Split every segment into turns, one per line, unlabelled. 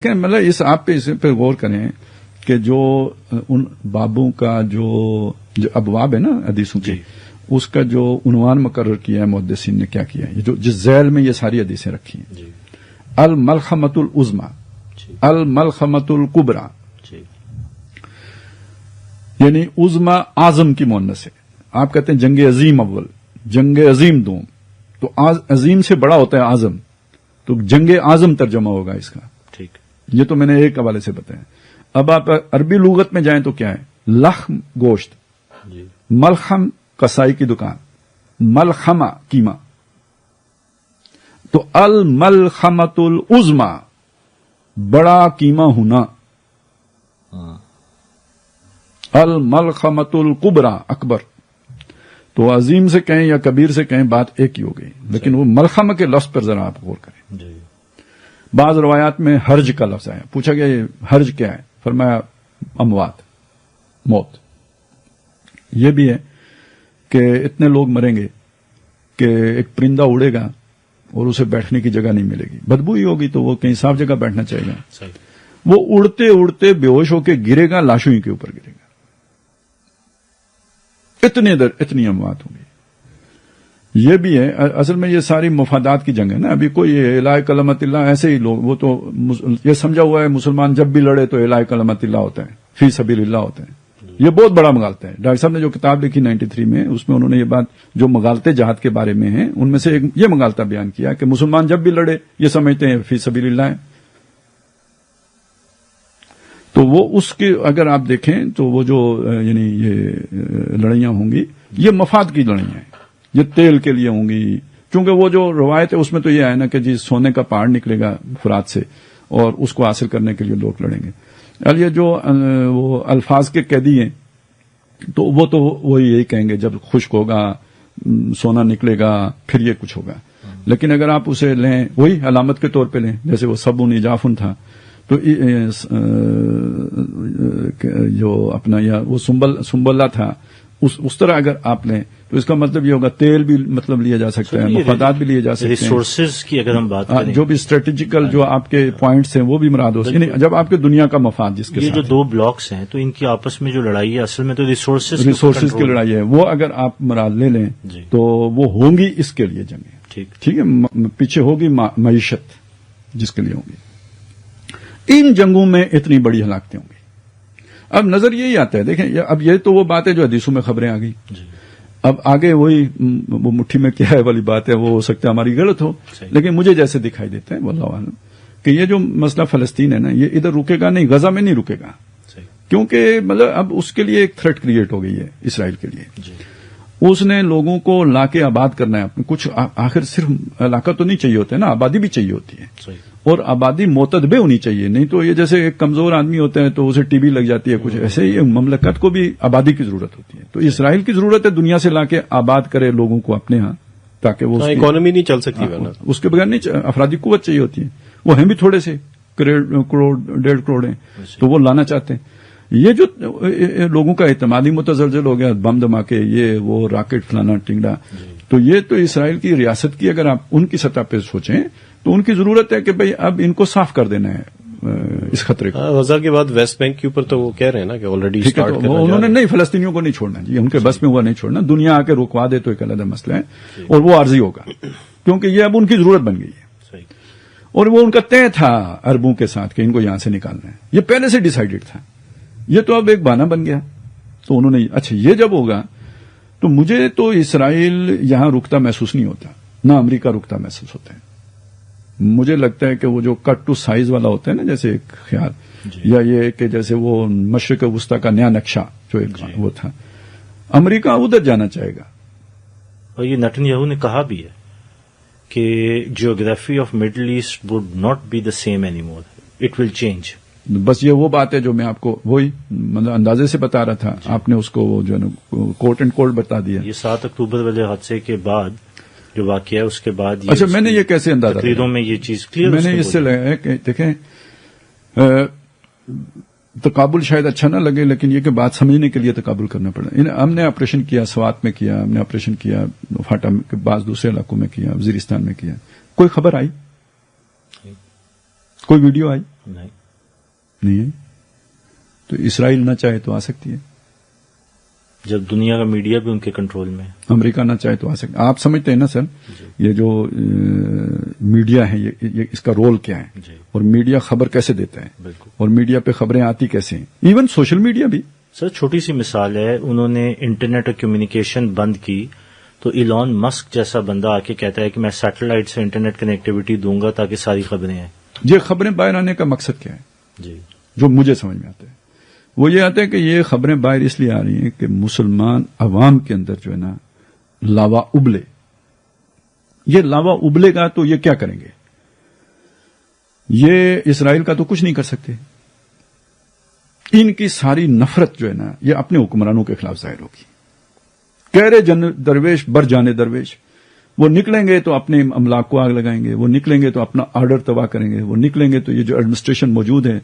کہ مطلب آپ پہ اس پہ غور کریں کہ جو ان بابوں کا جو ابواب ہے نا حدیثوں کے اس کا جو عنوان مقرر کیا ہے محدثین نے کیا کیا ہے جو جس ذیل میں یہ ساری حدیثیں رکھی ہیں الملخمۃ العظمی الملخمۃ الکبری یعنی عظمی اعظم کی مؤنث ہے. آپ کہتے ہیں جنگ عظیم اول جنگ عظیم دوم تو عظیم سے بڑا ہوتا ہے اعظم تو جنگ اعظم ترجمہ ہوگا اس کا. یہ تو میں نے ایک حوالے سے بتایا. اب آپ عربی لغت میں جائیں تو کیا ہے لخم گوشت ملخم کسائی کی دکان ملخمہ قیمہ تو الملخمۃ العظمی بڑا قیمہ ہونا الملخمۃ الکبری اکبر. تو عظیم سے کہیں یا کبیر سے کہیں بات ایک ہی ہو گئی لیکن وہ ملخمہ کے لفظ پر ذرا آپ غور کریں. بعض روایات میں حرج کا لفظ آیا پوچھا گیا یہ حرج کیا ہے فرمایا اموات موت. یہ بھی ہے کہ اتنے لوگ مریں گے کہ ایک پرندہ اڑے گا اور اسے بیٹھنے کی جگہ نہیں ملے گی بدبو ہی ہوگی تو وہ کہیں صاف جگہ بیٹھنا چاہے گا. وہ اڑتے اڑتے بے ہوش ہو کے گرے گا لاشوں ہی کے اوپر گرے گا. اتنی اموات ہوں گی. یہ بھی ہے اصل میں یہ ساری مفادات کی جنگ ہے نا. ابھی کوئی الہ کلمت اللہ ایسے ہی لوگ وہ تو یہ سمجھا ہوا ہے مسلمان جب بھی لڑے تو الہ کلمت اللہ ہوتا ہے فی سبیل اللہ ہوتا ہے. یہ بہت بڑا مغالطہ ہے. ڈاکٹر صاحب نے جو کتاب لکھی 93 میں اس میں انہوں نے یہ بات جو مغالطے جہاد کے بارے میں ہیں ان میں سے ایک یہ مغالطہ بیان کیا کہ مسلمان جب بھی لڑے یہ سمجھتے ہیں فی سبیل اللہ ہے. تو وہ اس کے اگر آپ دیکھیں تو وہ جو یعنی یہ لڑائیاں ہوں گی یہ مفاد کی لڑائیاں ہیں یہ تیل کے لیے ہوں گی. چونکہ وہ جو روایت ہے اس میں تو یہ ہے نا کہ جی سونے کا پہاڑ نکلے گا فرات سے اور اس کو حاصل کرنے کے لیے لوگ لڑیں گے. یہ جو وہ الفاظ کے قیدی ہیں تو وہ تو وہی یہی کہیں گے جب خشک ہوگا سونا نکلے گا پھر یہ کچھ ہوگا. لیکن اگر آپ اسے لیں وہی علامت کے طور پہ لیں جیسے وہ صبن اجافن تھا تو جو اپنا یا وہ سنبلہ تھا اس طرح اگر آپ لیں تو اس کا مطلب یہ ہوگا تیل بھی مطلب لیا جا سکتا ہے مفادات بھی لیے جا سکتے ہیں
ریسورسز کی اگر ہم بات کریں
جو بھی اسٹریٹجیکل جو آپ کے پوائنٹس ہیں وہ بھی مراد ہو سکتے ہیں جب آپ کے دنیا کا مفاد جس کے
یہ جو دو بلاکس ہیں تو ان کی آپس میں جو لڑائی ہے اصل میں تو ریسورسز
کی لڑائی ہے وہ اگر آپ مراد لے لیں تو وہ ہوں گی اس کے لیے جنگیں ٹھیک ہے پیچھے ہوگی معیشت جس کے لیے ہوں گی. ان جنگوں میں اتنی بڑی ہلاکتیں ہوں گی. اب نظر یہی آتا ہے دیکھیں اب یہ تو وہ بات ہے جو حدیثوں میں خبریں آ گئی. اب آگے وہی وہ مٹھی میں کیا ہے والی بات ہے وہ ہو سکتا ہے ہماری غلط ہو لیکن مجھے جیسے دکھائی دیتا ہے واللہ عالم کہ یہ جو مسئلہ فلسطین ہے نا یہ ادھر رکے گا نہیں غزہ میں نہیں رکے گا کیونکہ مطلب اب اس کے لیے ایک تھریٹ کریٹ ہو گئی ہے اسرائیل کے لیے. اس نے لوگوں کو لا کے آباد کرنا ہے کچھ آخر صرف علاقہ تو نہیں چاہیے ہوتا ہے نا آبادی بھی چاہیے ہوتی ہے اور آبادی معتدبے ہونی چاہیے. نہیں تو یہ جیسے ایک کمزور آدمی ہوتا ہے تو اسے ٹی بی لگ جاتی ہے کچھ ایسے ہی مملکت کو بھی آبادی کی ضرورت ہوتی ہے. تو اسرائیل کی ضرورت ہے دنیا سے لا کے آباد کرے لوگوں کو اپنے ہاں تاکہ وہ
اکانومی نہیں چل سکتی
اس کے بغیر نہیں افرادی قوت چاہیے ہوتی ہے. وہ ہیں بھی تھوڑے سے کروڑ 1.5 کروڑ ہیں تو وہ لانا چاہتے ہیں. یہ جو لوگوں کا اعتمادی متزلزل ہو گیا بم دھماکے یہ وہ راکٹ فلانا ٹنگڑا تو یہ تو اسرائیل کی ریاست کی اگر آپ ان کی سطح پہ سوچیں تو ان کی ضرورت ہے کہ بھئی اب ان کو صاف کر دینا ہے اس خطرے کو.
غزہ کے بعد ویسٹ بینک کے اوپر تو وہ کہہ رہے ہیں نا کہ آلریڈی
انہوں نے نہیں فلسطینیوں کو نہیں چھوڑنا جی ان کے بس میں ہوا نہیں چھوڑنا. دنیا آ کے رکوا دے تو ایک علیحدہ مسئلہ ہے اور وہ عارضی ہوگا کیونکہ یہ اب ان کی ضرورت بن گئی ہے اور وہ ان کا طے تھا عربوں کے ساتھ کہ ان کو یہاں سے نکالنا ہے. یہ پہلے سے ڈیسائیڈڈ تھا. یہ تو اب ایک بہانہ بن گیا تو انہوں نے اچھا یہ جب ہوگا تو مجھے تو اسرائیل یہاں رکتا محسوس نہیں ہوتا نہ امریکہ رکتا محسوس ہوتا ہے. مجھے لگتا ہے کہ وہ جو کٹ ٹو سائز والا ہوتا ہے نا جیسے ایک خیال یا یہ کہ جیسے وہ مشرق وسطی کا نیا نقشہ جو ایک وہ تھا امریکہ ادھر جانا چاہے گا.
اور یہ نتن یاہو نے کہا بھی ہے کہ geography of Middle East would not be the same any more it will change.
بس یہ وہ بات ہے جو میں آپ کو وہی مطلب اندازے سے بتا رہا تھا آپ نے اس کو جو ہے نا کوٹ اینڈ کوٹ بتا دیا.
یہ 7 اکتوبر والے حادثے کے بعد جو واقعہ ہے اس کے بعد
اچھا میں نے یہ کیسے اندازہ
تقریروں میں یہ چیز کلیئر
میں نے اس سے لگا کہ دیکھیں تقابل شاید اچھا نہ لگے لیکن یہ کہ بات سمجھنے کے لیے تقابل کرنا پڑا. ہم نے آپریشن کیا سوات میں کیا ہم نے آپریشن کیا فاٹا کے بعض دوسرے علاقوں میں کیا وزیرستان میں کیا کوئی خبر آئی کوئی ویڈیو آئی
نہیں
آئی. تو اسرائیل نہ چاہے تو آ سکتی ہے.
جب دنیا کا میڈیا بھی ان کے کنٹرول میں ہے.
امریکہ نہ چاہے تو آ سکتا. آپ سمجھتے ہیں نا سر یہ جو میڈیا ہے یہ اس کا رول کیا ہے
جی.
اور میڈیا خبر کیسے دیتا ہے
بالکل.
اور میڈیا پہ خبریں آتی کیسے ہیں. ایون سوشل میڈیا بھی.
سر چھوٹی سی مثال ہے, انہوں نے انٹرنیٹ اور کمیونیکیشن بند کی تو ایلون مسک جیسا بندہ آ کے کہتا ہے کہ میں سیٹلائٹ سے انٹرنیٹ کنیکٹیوٹی دوں گا تاکہ ساری خبریں آئیں.
یہ خبریں باہر آنے کا مقصد کیا ہے
جی
جو مجھے سمجھ میں آتا ہے وہ یہ آتا ہے کہ یہ خبریں باہر اس لیے آ رہی ہیں کہ مسلمان عوام کے اندر جو ہے نا لاوا ابلے. یہ لاوا ابلے گا تو یہ کیا کریں گے؟ یہ اسرائیل کا تو کچھ نہیں کر سکتے. ان کی ساری نفرت جو ہے نا یہ اپنے حکمرانوں کے خلاف ظاہر ہوگی. کہرے درویش بر جانے درویش. وہ نکلیں گے تو اپنے املاک کو آگ لگائیں گے, وہ نکلیں گے تو اپنا آرڈر تباہ کریں گے, وہ نکلیں گے تو یہ جو ایڈمنسٹریشن موجود ہے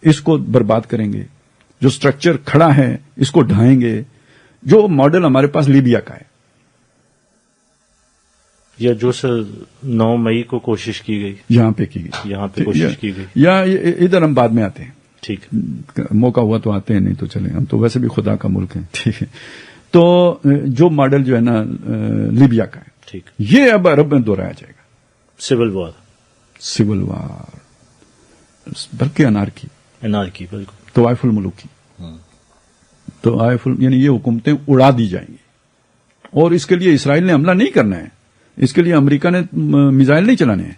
اس کو برباد کریں گے, جو اسٹرکچر کھڑا ہے اس کو ڈھائیں گے. جو ماڈل ہمارے پاس لیبیا کا ہے
یا جو سر 9 مئی کو کوشش کی گئی
یہاں پہ کی گئی,
یہاں پہ کوشش کی گئی,
یا ادھر ہم بعد میں آتے ہیں.
ٹھیک
موقع ہوا تو آتے ہیں, نہیں تو چلیں. ہم تو ویسے بھی خدا کا ملک ہیں. ٹھیک ہے. تو جو ماڈل جو ہے نا لیبیا کا ہے
ٹھیک,
یہ اب عرب میں دہرایا جائے گا.
سول وار
بلکہ انارکی
بالکل
طوائف الملوکی. یعنی یہ حکومتیں اڑا دی جائیں گی. اور اس کے لیے اسرائیل نے حملہ نہیں کرنا ہے, اس کے لیے امریکہ نے میزائل نہیں چلانے ہیں,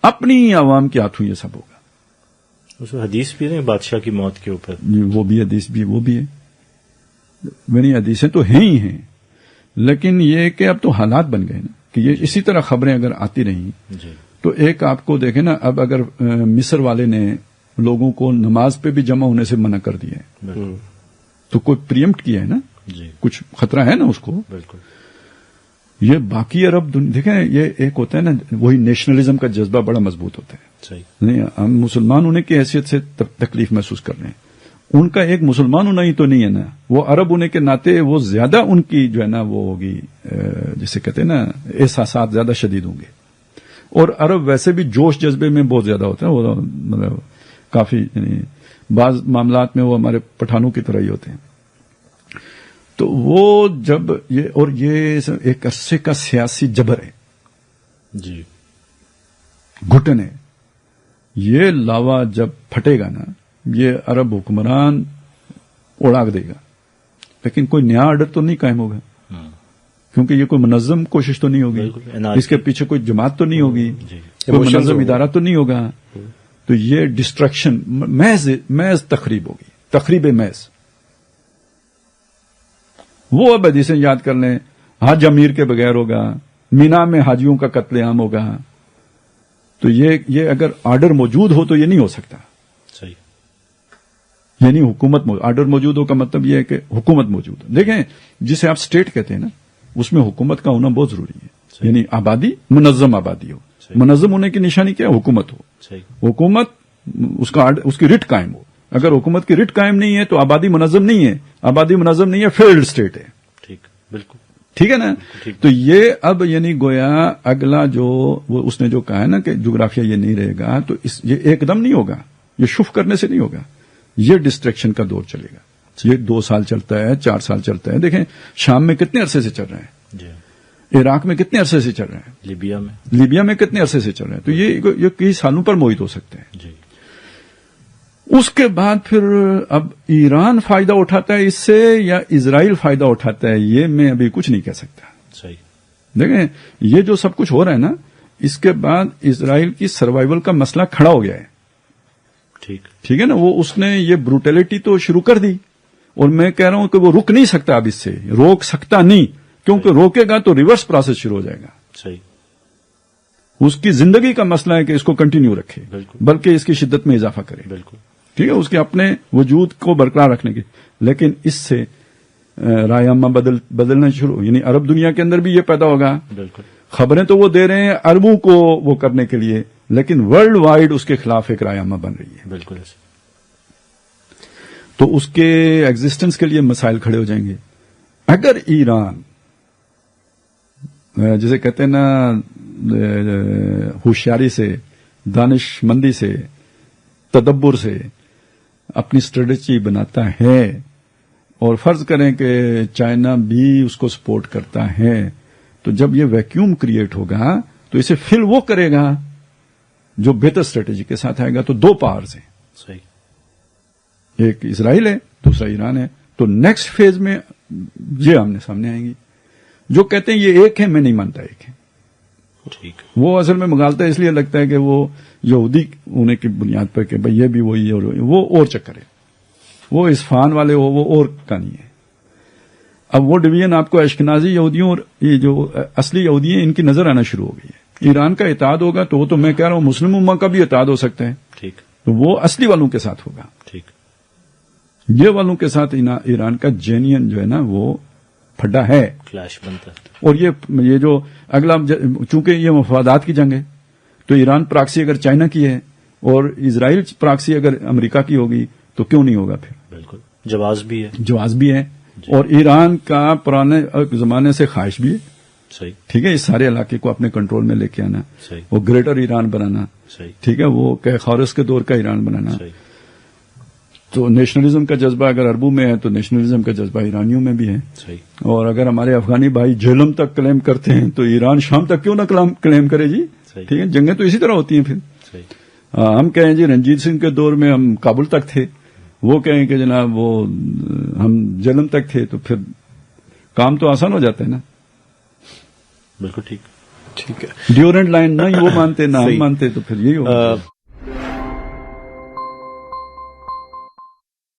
اپنی عوام کے ہاتھوں یہ سب ہوگا.
اس میں حدیث بھی نہیں بادشاہ کی موت کے اوپر,
وہ بھی حدیث بھی وہ بھی ہے. میری حدیثیں تو ہیں ہی ہیں, لیکن یہ کہ اب تو حالات بن گئے نا کہ یہ اسی طرح خبریں اگر آتی رہیں
جی
تو ایک آپ کو دیکھیں نا, اب اگر مصر والے نے لوگوں کو نماز پہ بھی جمع ہونے سے منع کر دیا ہے تو کوئی پریمپٹ کیا ہے نا,
جی
کچھ خطرہ ہے نا اس کو.
بالکل.
یہ باقی عرب دیکھیں یہ ایک ہوتا ہے نا وہی نیشنلزم کا جذبہ بڑا مضبوط ہوتا ہے.
صحیح.
نہیں ہم مسلمان ہونے کی حیثیت سے تکلیف محسوس کر رہے ہیں, ان کا ایک مسلمان ہونا ہی تو نہیں ہے نا, وہ عرب ہونے کے ناطے وہ زیادہ ان کی جو ہے نا وہ ہوگی جسے کہتے ہیں نا احساسات زیادہ شدید ہوں گے. اور عرب ویسے بھی جوش جذبے میں بہت زیادہ ہوتے ہیں, وہ مطلب کافی یعنی بعض معاملات میں وہ ہمارے پٹھانوں کی طرح ہی ہوتے ہیں. تو وہ جب یہ ایک عرصے کا سیاسی جبر ہے,
جی
گھٹن ہے. یہ لاوا جب پھٹے گا نا یہ عرب حکمران اڑا دے گا, لیکن کوئی نیا آرڈر تو نہیں قائم ہوگا کیونکہ یہ کوئی منظم کوشش تو نہیں ہوگی, اس کے پیچھے کوئی جماعت تو نہیں ہوگی, کوئی منظم ادارہ تو نہیں ہوگا. تو یہ ڈسٹرکشن محض تخریب ہوگی, تخریب محض. وہ اب حدیثیں یاد کر لیں, حج امیر کے بغیر ہوگا, مینا میں حاجیوں کا قتل عام ہوگا. تو یہ اگر آرڈر موجود ہو تو یہ نہیں ہو سکتا.
صحیح.
یعنی آرڈر موجود ہو کا مطلب یہ ہے کہ حکومت موجود ہو. دیکھیں جسے آپ اسٹیٹ کہتے ہیں نا اس میں حکومت کا ہونا بہت ضروری ہے.
صحیح.
یعنی آبادی منظم آبادی ہو.
صحیح.
منظم ہونے کی نشانی کیا ہے؟ حکومت ہو.
صحیح.
حکومت اس کی رٹ قائم ہو. اگر حکومت کی رٹ قائم نہیں ہے تو آبادی منظم نہیں ہے, آبادی منظم نہیں ہے فیلڈ اسٹیٹ ہے.
ٹھیک بالکل
ٹھیک ہے نا. تو یہ اب یعنی گویا اگلا جو اس نے جو کہا ہے نا کہ جغرافیہ یہ نہیں رہے گا تو یہ ایک دم نہیں ہوگا, یہ شف کرنے سے نہیں ہوگا, یہ ڈسٹریکشن کا دور چلے گا. یہ 2 سال چلتا ہے, 4 سال چلتا ہے. دیکھیں شام میں کتنے عرصے سے چل رہے ہیں,
جی,
عراق میں کتنے عرصے سے چل رہے ہیں, لیبیا میں کتنے عرصے سے چل رہے ہیں. تو یہ کئی سالوں پر محیط ہو سکتے ہیں.
جی.
اس کے بعد پھر اب ایران فائدہ اٹھاتا ہے اس سے یا اسرائیل فائدہ اٹھاتا ہے, یہ میں ابھی کچھ نہیں کہہ سکتا.
صحیح.
دیکھیں یہ جو سب کچھ ہو رہا ہے نا اس کے بعد اسرائیل کی سروائیول کا مسئلہ کھڑا ہو گیا ہے. ٹھیک ہے نا. وہ اس نے یہ بروٹیلٹی تو شروع کر دی اور میں کہہ رہا ہوں کہ وہ رک نہیں سکتا, اب اس سے روک سکتا نہیں, کیونکہ روکے گا تو ریورس پروسیس شروع ہو جائے گا.
صحیح.
اس کی زندگی کا مسئلہ ہے کہ اس کو کنٹینیو رکھے, بلکہ اس کی شدت میں اضافہ کرے.
بالکل
ٹھیک ہے, اس کے اپنے وجود کو برقرار رکھنے کی. لیکن اس سے رائے عامہ بدلنا شروع, یعنی عرب دنیا کے اندر بھی یہ پیدا ہوگا. بالکل. خبریں تو وہ دے رہے ہیں عربوں کو وہ کرنے کے لیے, لیکن ورلڈ وائڈ اس کے خلاف ایک رائے عامہ بن رہی ہے.
بالکل.
تو اس کے ایگزسٹنس کے لیے مسائل کھڑے ہو جائیں گے. اگر ایران جسے کہتے ہیں نا ہوشیاری سے, دانش مندی سے تدبر سے اپنی اسٹریٹجی بناتا ہے اور فرض کریں کہ چائنا بھی اس کو سپورٹ کرتا ہے تو جب یہ ویکیوم کریٹ ہوگا تو اسے فل وہ کرے گا جو بہتر اسٹریٹجی کے ساتھ آئے گا. تو دو پاورز ہیں, ایک اسرائیل ہے دوسرا ایران ہے. تو نیکسٹ فیز میں یہ آمنے سامنے آئیں گی. جو کہتے ہیں یہ ایک ہے, میں نہیں مانتا ایک ہے.
ٹھیک.
وہ اصل میں مغالطہ اس لیے لگتا ہے کہ وہ یہودی ہونے کی بنیاد پر کہ بھئی یہ بھی وہی ہے وہ اور چکر ہے. وہ اصفہان والے ہو وہ اور کہانی ہے. اب وہ ڈویژن آپ کو اشکنازی یہودیوں اور یہ جو اصلی یہودی ہیں ان کی نظر آنا شروع ہو گئی ہے. ایران کا اتحاد ہوگا تو وہ تو میں کہہ رہا ہوں مسلم امہ کا بھی اتحاد ہو سکتا ہے.
ٹھیک.
تو وہ اصلی والوں کے ساتھ ہوگا.
ٹھیک.
یہ والوں کے ساتھ ایران کا جینین جو ہے نا وہ پھڈا ہے,
کلیش بنتا ہے.
اور یہ جو اگلا چونکہ یہ مفادات کی جنگ ہے تو ایران پراکسی اگر چائنا کی ہے اور اسرائیل پراکسی اگر امریکہ کی ہوگی تو کیوں نہیں ہوگا پھر.
بالکل جواز بھی ہے.
جواز بھی ہے اور ایران کا پرانے زمانے سے خواہش بھی ہے.
صحیح.
ٹھیک ہے, اس سارے علاقے کو اپنے کنٹرول میں لے کے آنا,
صحیح.
وہ گریٹر ایران بنانا.
صحیح.
ٹھیک ہے, وہ کہ خورس کے دور کا ایران بنانا.
صحیح.
تو نیشنلزم کا جذبہ اگر عربوں میں ہے تو نیشنلزم کا جذبہ ایرانیوں میں بھی ہے.
صحیح.
اور اگر ہمارے افغانی بھائی جہلم تک کلیم کرتے ہیں تو ایران شام تک کیوں نہ کلیم کرے جی.
صحیح.
ٹھیک ہے, جنگیں تو اسی طرح ہوتی ہیں پھر.
صحیح.
ہم کہیں جی رنجیت سنگھ کے دور میں ہم کابل تک تھے, وہ کہیں کہ جناب وہ ہم جہلم تک تھے, تو پھر کام تو آسان ہو جاتا ہے نا.
بالکل ٹھیک.
ٹھیک ہے.
ڈیورنٹ لائن نہ ہی وہ مانتے نہ ہم مانتے تو پھر یہی ہوگا.